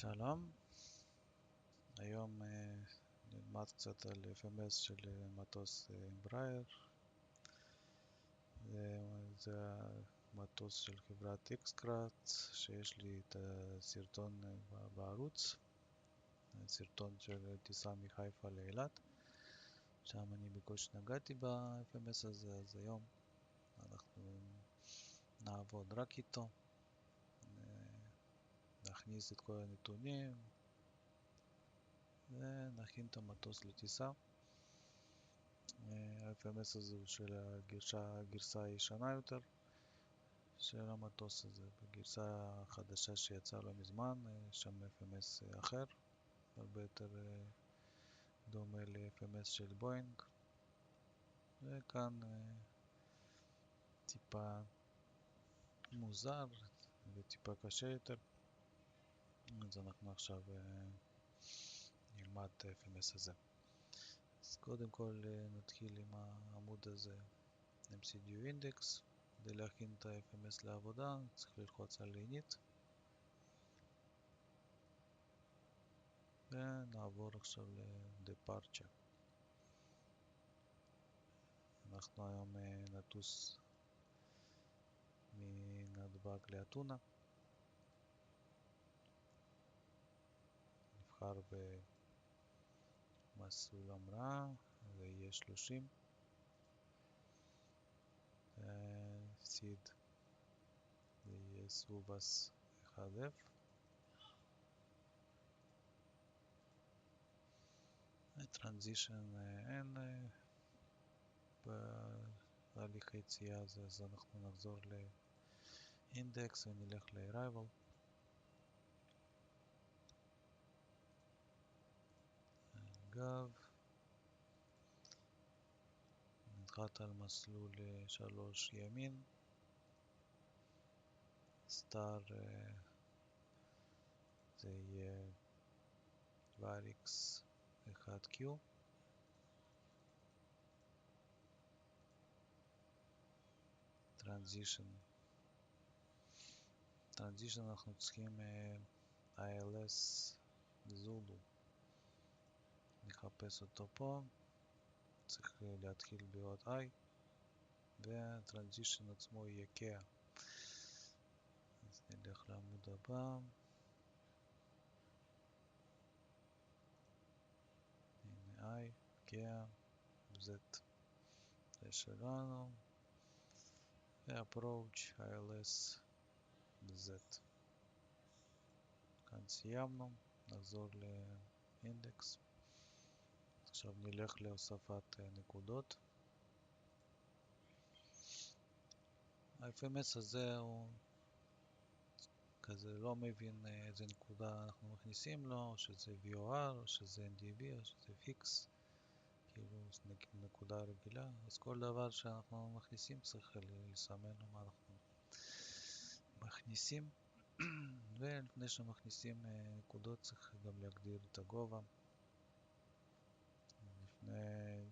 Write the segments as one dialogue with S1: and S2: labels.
S1: שלום, היום נלמד קצת על FMS של מטוס אמברייר. זה המטוס של חברת אקסקראט, שיש לי את הסרטון בערוץ, סרטון של טיסה מחיפה לאילת, שם אני בקושי נגעתי ב-FMS הזה, אז היום אנחנו נעבוד רק איתו, נכניס את כל הנתונים ונכין את המטוס לטיסה. ה-FMS הזה הוא של הגרסה הישנה יותר של המטוס הזה. בגרסה החדשה שיצאה לא מזמן, שם FMS אחר, הרבה יותר דומה ל-FMS של בואינג, וכאן טיפה מוזר וטיפה קשה יותר, אז אנחנו עכשיו נלמד את ה-FMS הזה. אז קודם כל נתחיל עם העמוד הזה, MCDU Index. כדי להכין את ה-FMS לעבודה צריך ללחוץ על init ונעבור עכשיו ל-Departure. אנחנו היום נטוס מנתב"ג לאתונה, נבחר במסלול המראה, זה יהיה 30, סיד זה יהיה סובס 1F, טרנזישן אין בהליך היציאה הזה, אז אנחנו נחזור לאינדקס ונלך ל-Arrival. גב, נחת על מסלול 3 ימין, סטאר זה יהיה varix 1Q, טרנזישן אנחנו צריכים ILS זולו, נחפש אותו פה, צריך להתחיל באות I, והטרנזישן עצמו יהיה קאה. אז נלך לעמוד הבא, הנה I, קאה, Z זה שלנו, ו-approach ILS Z. כאן סיימנו, נחזור לאינדקס. עכשיו נלך להוספת נקודות. ה-FMS הזה הוא כזה לא מבין איזה נקודה אנחנו מכניסים לו, או שזה VOR, או שזה NDB, או שזה פיקס, כאילו נקודה רגילה. אז כל דבר שאנחנו מכניסים צריך לסמן לו מה אנחנו מכניסים. ולפני שמכניסים נקודות צריך גם להגדיר את הגובה. לפני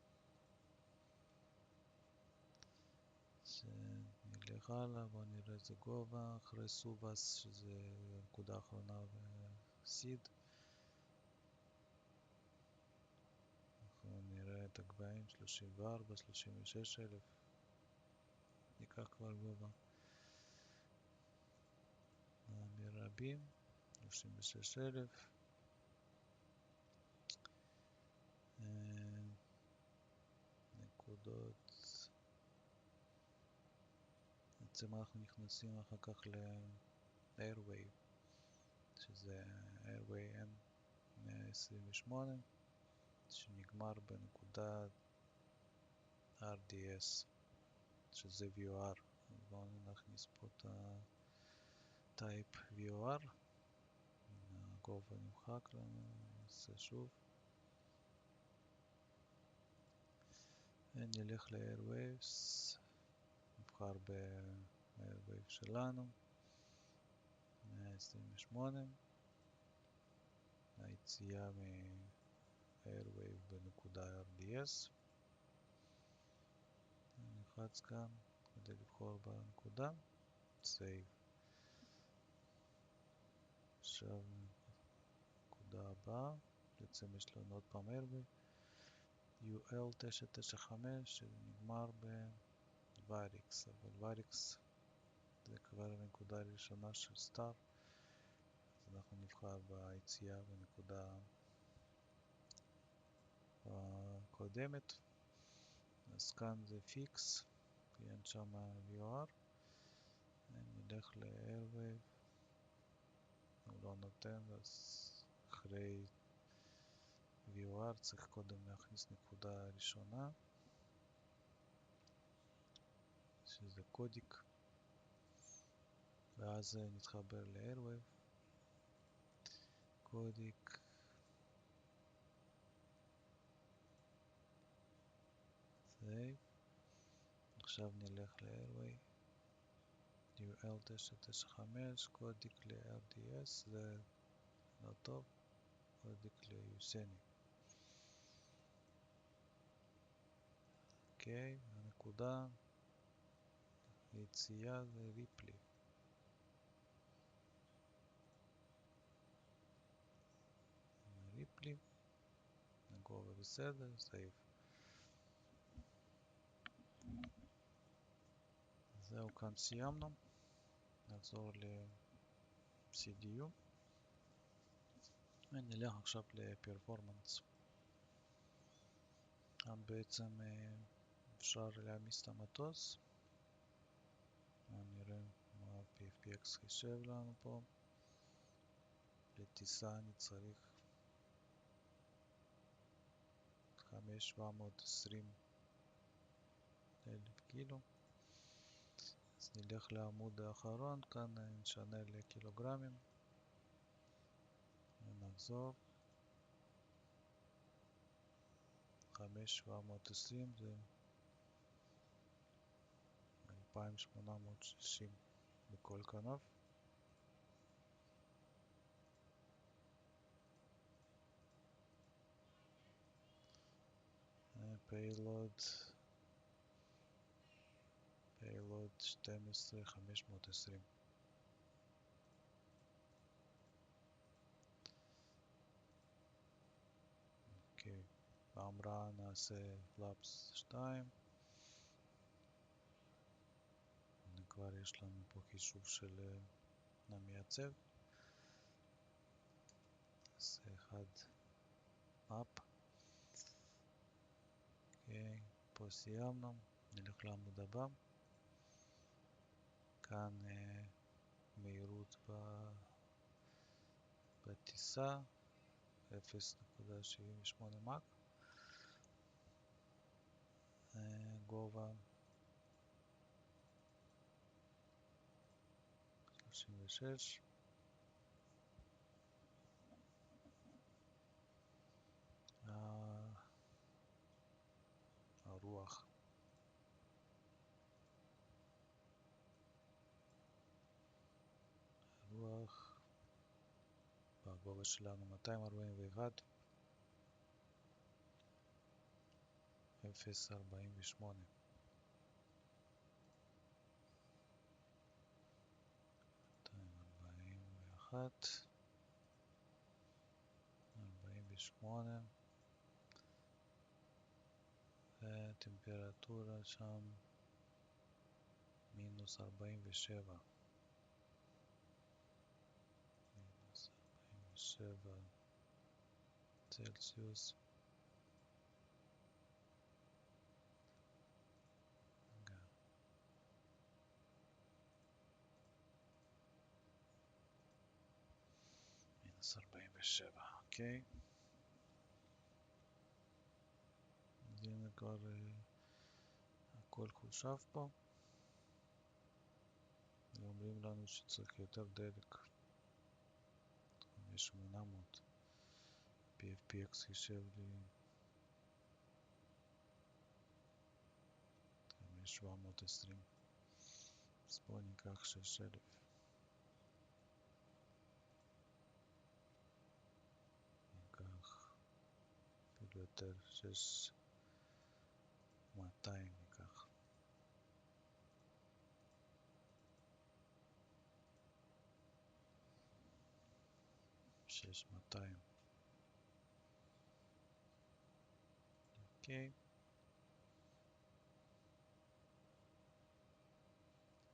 S1: שנלך הלאה, בואו נראה איזה גובה אחרי סובס, שזה הנקודה האחרונה וסיד. אנחנו נראה את הגבהים 34, 36 אלף, ניקח כבר גובה מרבים 36 אלף. נקודות, בעצם אנחנו נכנסים אחר כך ל-Airway, שזה Airway M128, שנגמר בנקודה RDS, שזה VOR. אז בואו נכניס פה את ה-Type VOR, הגובה נמחק לנו, נעשה שוב. ונלך ל-Airwaves, נבחר ב-Airwave שלנו, 128, היציאה מ-Airwave בנקודה RDS, נלחץ כאן כדי לבחור בנקודה, Save. עכשיו הנקודה הבאה, בעצם יש לנו עוד פעם airwave, UL 995 שנגמר ב-Varix, אבל Varix זה כבר הנקודה הראשונה של סטאר, אז אנחנו נבחר ביציאה בנקודה הקודמת, אז כאן זה פיקס, כי אין שם VOR, נלך ל-Airwave, הוא לא נותן, אז אחרי VOR צריך קודם להכניס נקודה ראשונה, שזה קודיק, ואז נתחבר ל-Airwave, קודיק, סייב, עכשיו נלך ל-Airwave, UL 995, קודיק ל-RDS, זה לא טוב, קודיק ליוסני. אוקיי, הנקודה, היציאה זה ריפלי. ריפלי, הגובה בסדר, סייב. זהו, כאן סיימנו. נחזור ל-CDU. ונלך עכשיו לפרפורמנס. כאן בעצם אפשר להעמיס את המטוס. נראה מה PFPX חישב לנו פה. לטיסה אני צריך 5,720,000 קילו. אז נלך לעמוד האחרון, כאן נשנה לקילוגרמים. ונחזור. 5,720 זה 2,860 בכל כנף. payload 12,520. אוקיי, בהמראה נעשה פלאפס 2. כבר יש לנו פה חישוב של המייצב. נעשה 1 up. אוקיי, פה סיימנו. נלך לעמוד הבא. כאן מהירות בטיסה 0.78 מאק. גובה 36. הרוח בגובה שלנו 241, 0.48. 241, 48, וטמפרטורה שם מינוס 47. מינוס 47 צלסיוס. מינוס 47, אוקיי. אז הנה כבר הכל חושב פה. ואומרים לנו שצריך יותר דלק. 5,800. PFPX חישב לי 5,720. אז בואו ניקח 6,000. ניקח אפילו יותר, 6,200 ניקח. 6,200. אוקיי.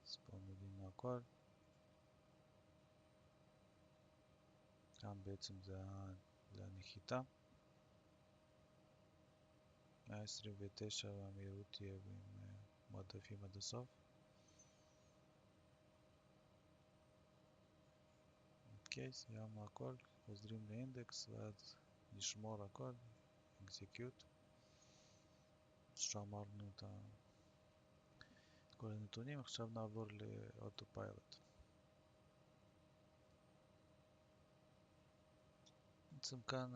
S1: אז פה מבינו הכל. כאן בעצם זה הנחיתה. 129 והמהירות תהיה עם מועדפים עד הסוף. אוקיי, סיימנו הכל, חוזרים לאינדקס ואז נשמור הכל, execute. שמרנו את כל הנתונים, עכשיו נעבור לאוטופיילוט. בעצם כאן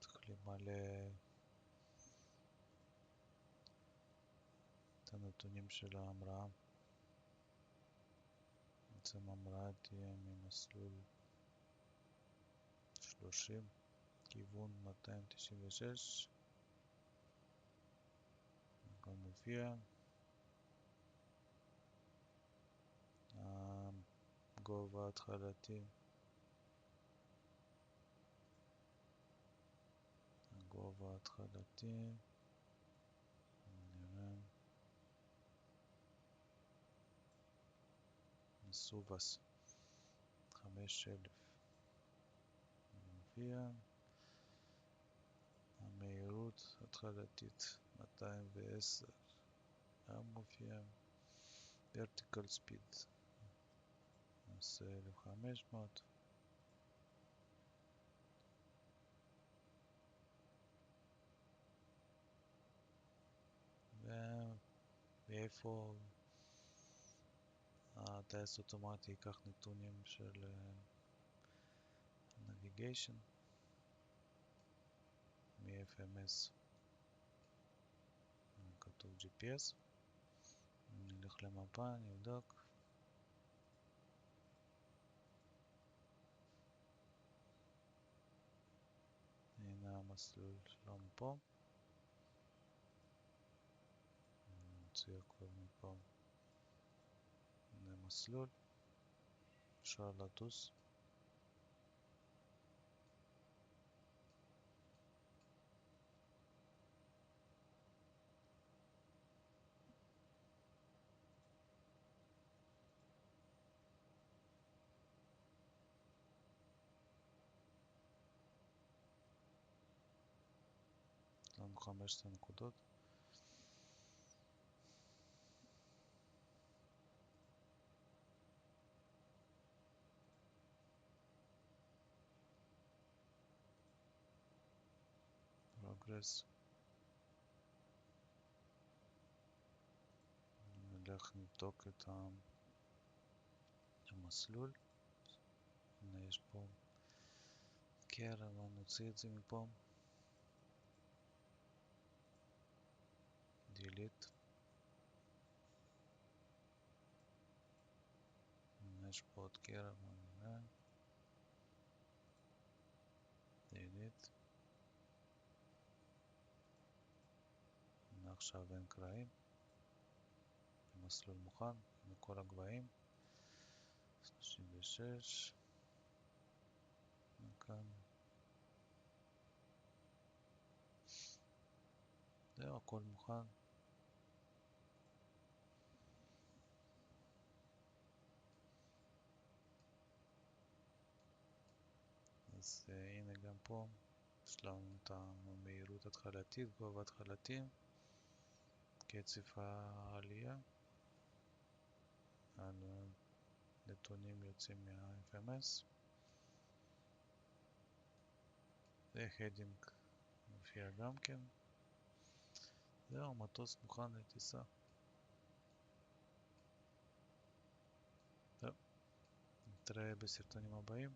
S1: צריך למלא את הנתונים של ההמראה. בעצם ההמראה תהיה ממסלול 30, כיוון 296, כאן מופיע. הגובה ההתחלתי, נראה, מסובס, 5,000 מופיע. המהירות התחלתית 210 גם מופיע. vertical speed נעשה 1500. ואיפה הטייס אוטומטי ייקח נתונים של navigation מ-FMS, כתוב GPS. נלך למפה, נבדוק. הנה המסלול שלנו פה. נוציא הכל מפה. הנה מסלול, אפשר לטוס. יש לנו 15 נקודות. פרוגרס. נלך נבדוק את המסלול. הנה יש פה קרע, נוציא את זה מפה. delete. יש פה עוד קרע, נראה. delete. הנה עכשיו אין קרעים. המסלול מוכן, עם כל הגבהים. 36. וכאן. זהו, הכל מוכן. אז הנה גם פה יש לנו את המהירות התחלתית, גובה התחלתי, קצב העלייה, הנתונים יוצאים מה-FMS, וההדינג מופיע גם כן. זהו, מטוס מוכן לטיסה. טוב, נתראה בסרטונים הבאים.